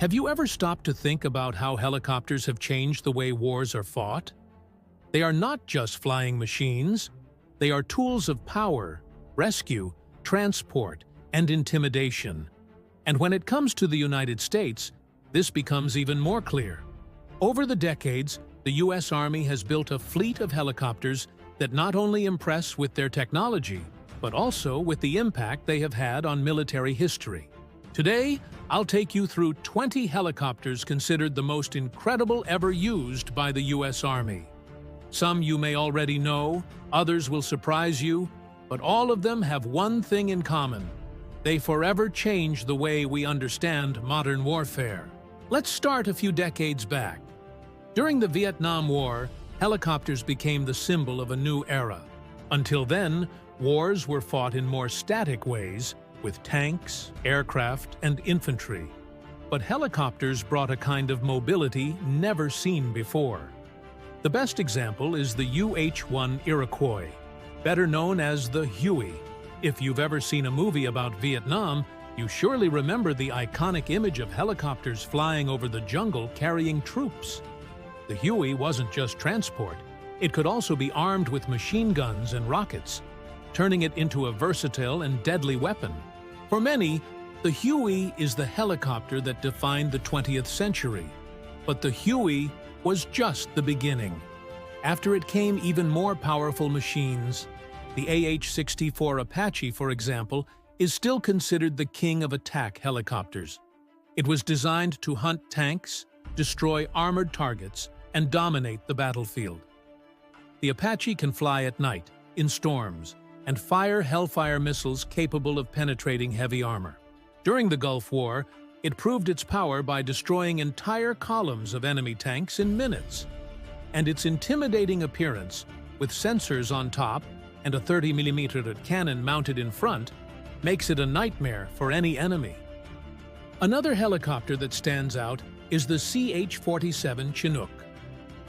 Have you ever stopped to think about how helicopters have changed the way wars are fought? They are not just flying machines. They are tools of power, rescue, transport, and intimidation. And when it comes to the United States, this becomes even more clear. Over the decades, the U.S. Army has built a fleet of helicopters that not only impress with their technology, but also with the impact they have had on military history. Today, I'll take you through 20 helicopters considered the most incredible ever used by the U.S. Army. Some you may already know, others will surprise you, but all of them have one thing in common. They forever changed the way we understand modern warfare. Let's start a few decades back. During the Vietnam War, helicopters became the symbol of a new era. Until then, wars were fought in more static ways, with tanks, aircraft, and infantry. But helicopters brought a kind of mobility never seen before. The best example is the UH-1 Iroquois, better known as the Huey. If you've ever seen a movie about Vietnam, you surely remember the iconic image of helicopters flying over the jungle carrying troops. The Huey wasn't just transport. It could also be armed with machine guns and rockets, turning it into a versatile and deadly weapon. For many, the Huey is the helicopter that defined the 20th century. But the Huey was just the beginning. After it came even more powerful machines. The AH-64 Apache, for example, is still considered the king of attack helicopters. It was designed to hunt tanks, destroy armored targets, and dominate the battlefield. The Apache can fly at night, in storms, and fire Hellfire missiles capable of penetrating heavy armor. During the Gulf War, it proved its power by destroying entire columns of enemy tanks in minutes. And its intimidating appearance, with sensors on top and a 30mm cannon mounted in front, makes it a nightmare for any enemy. Another helicopter that stands out is the CH-47 Chinook.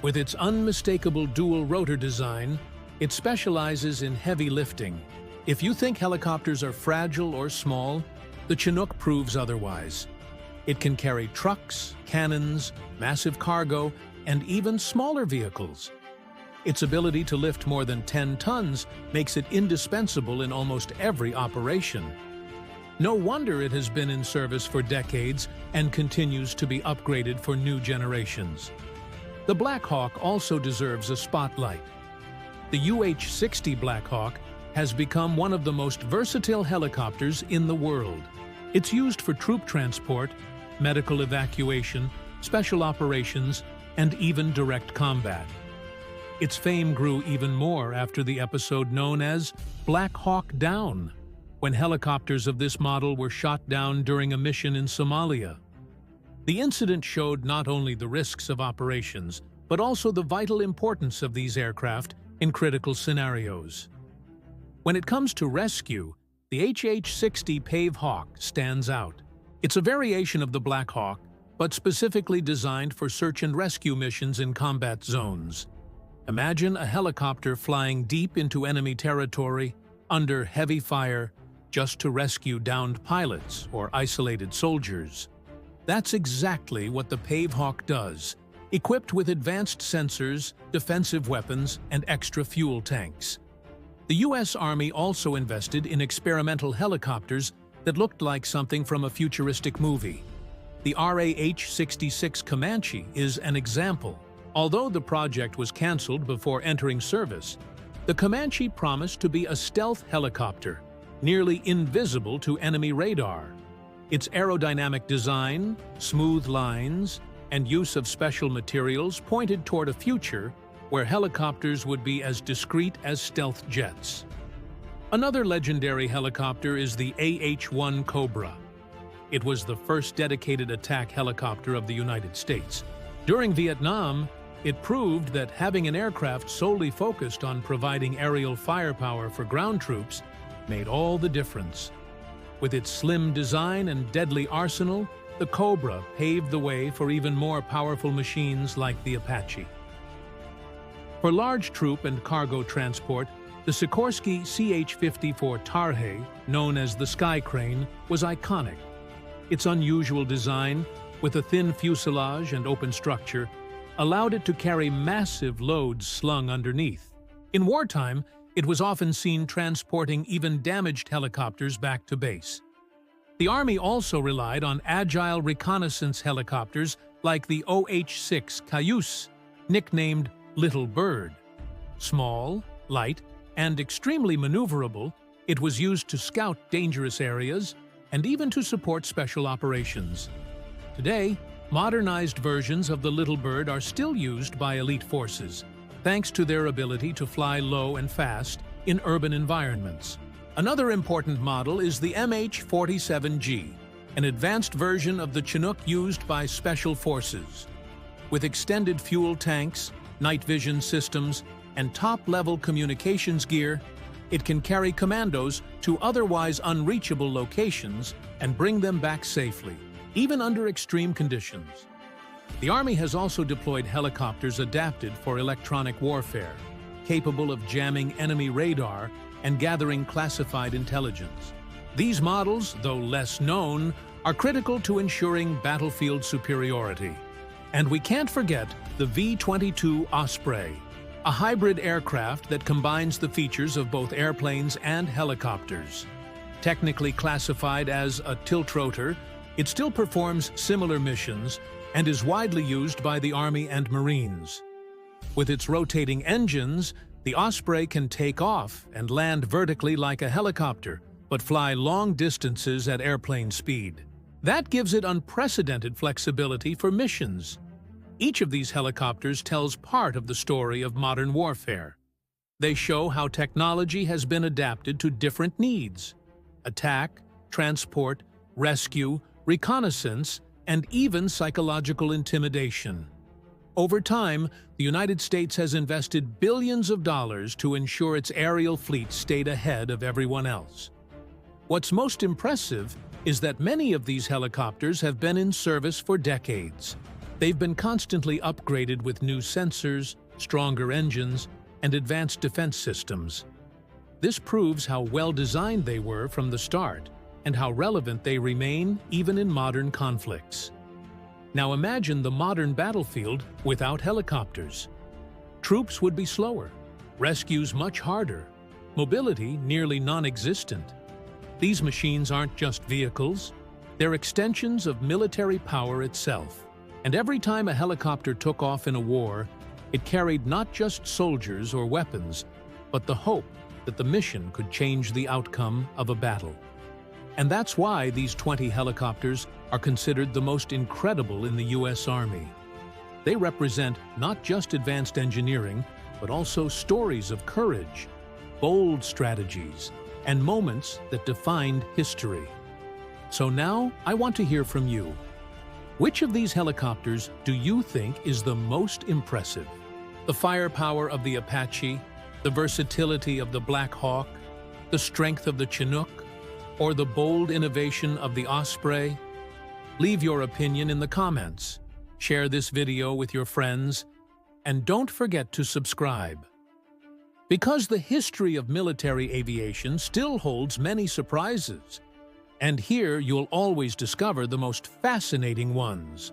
With its unmistakable dual-rotor design, it specializes in heavy lifting. If you think helicopters are fragile or small, the Chinook proves otherwise. It can carry trucks, cannons, massive cargo, and even smaller vehicles. Its ability to lift more than 10 tons makes it indispensable in almost every operation. No wonder it has been in service for decades and continues to be upgraded for new generations. The Black Hawk also deserves a spotlight. The UH-60 Black Hawk has become one of the most versatile helicopters in the world. It's used for troop transport, medical evacuation, special operations, and even direct combat. Its fame grew even more after the episode known as Black Hawk Down, when helicopters of this model were shot down during a mission in Somalia. The incident showed not only the risks of operations, but also the vital importance of these aircraft in critical scenarios. When it comes to rescue, the HH-60 Pave Hawk stands out. It's a variation of the Black Hawk, but specifically designed for search and rescue missions in combat zones. Imagine a helicopter flying deep into enemy territory, under heavy fire, just to rescue downed pilots or isolated soldiers. That's exactly what the Pave Hawk does, equipped with advanced sensors, defensive weapons, and extra fuel tanks. The U.S. Army also invested in experimental helicopters that looked like something from a futuristic movie. The RAH-66 Comanche is an example. Although the project was canceled before entering service, the Comanche promised to be a stealth helicopter, nearly invisible to enemy radar. Its aerodynamic design, smooth lines, and use of special materials pointed toward a future where helicopters would be as discreet as stealth jets. Another legendary helicopter is the AH-1 Cobra. It was the first dedicated attack helicopter of the United States. During Vietnam, it proved that having an aircraft solely focused on providing aerial firepower for ground troops made all the difference. With its slim design and deadly arsenal, the Cobra paved the way for even more powerful machines like the Apache. For large troop and cargo transport, the Sikorsky CH-54 Tarhe, known as the Sky Crane, was iconic. Its unusual design, with a thin fuselage and open structure, allowed it to carry massive loads slung underneath. In wartime, it was often seen transporting even damaged helicopters back to base. The Army also relied on agile reconnaissance helicopters like the OH-6 Cayuse, nicknamed Little Bird. Small, light, and extremely maneuverable, it was used to scout dangerous areas and even to support special operations. Today, modernized versions of the Little Bird are still used by elite forces, thanks to their ability to fly low and fast in urban environments. Another important model is the MH-47G, an advanced version of the Chinook used by special forces. With extended fuel tanks, night vision systems, and top-level communications gear, it can carry commandos to otherwise unreachable locations and bring them back safely, even under extreme conditions. The Army has also deployed helicopters adapted for electronic warfare, capable of jamming enemy radar and gathering classified intelligence. These models, though less known, are critical to ensuring battlefield superiority. And we can't forget the V-22 Osprey, a hybrid aircraft that combines the features of both airplanes and helicopters. Technically classified as a tiltrotor, it still performs similar missions and is widely used by the Army and Marines. With its rotating engines, the Osprey can take off and land vertically like a helicopter, but fly long distances at airplane speed. That gives it unprecedented flexibility for missions. Each of these helicopters tells part of the story of modern warfare. They show how technology has been adapted to different needs: attack, transport, rescue, reconnaissance, and even psychological intimidation. Over time, the United States has invested billions of dollars to ensure its aerial fleet stayed ahead of everyone else. What's most impressive is that many of these helicopters have been in service for decades. They've been constantly upgraded with new sensors, stronger engines, and advanced defense systems. This proves how well-designed they were from the start and how relevant they remain even in modern conflicts. Now imagine the modern battlefield without helicopters. Troops would be slower, rescues much harder, mobility nearly non-existent. These machines aren't just vehicles, they're extensions of military power itself. And every time a helicopter took off in a war, it carried not just soldiers or weapons, but the hope that the mission could change the outcome of a battle. And that's why these 20 helicopters are considered the most incredible in the U.S. Army. They represent not just advanced engineering, but also stories of courage, bold strategies, and moments that defined history. So now I want to hear from you. Which of these helicopters do you think is the most impressive? The firepower of the Apache, the versatility of the Black Hawk, the strength of the Chinook, or the bold innovation of the Osprey? Leave your opinion in the comments, share this video with your friends, and don't forget to subscribe. Because the history of military aviation still holds many surprises, and here you'll always discover the most fascinating ones.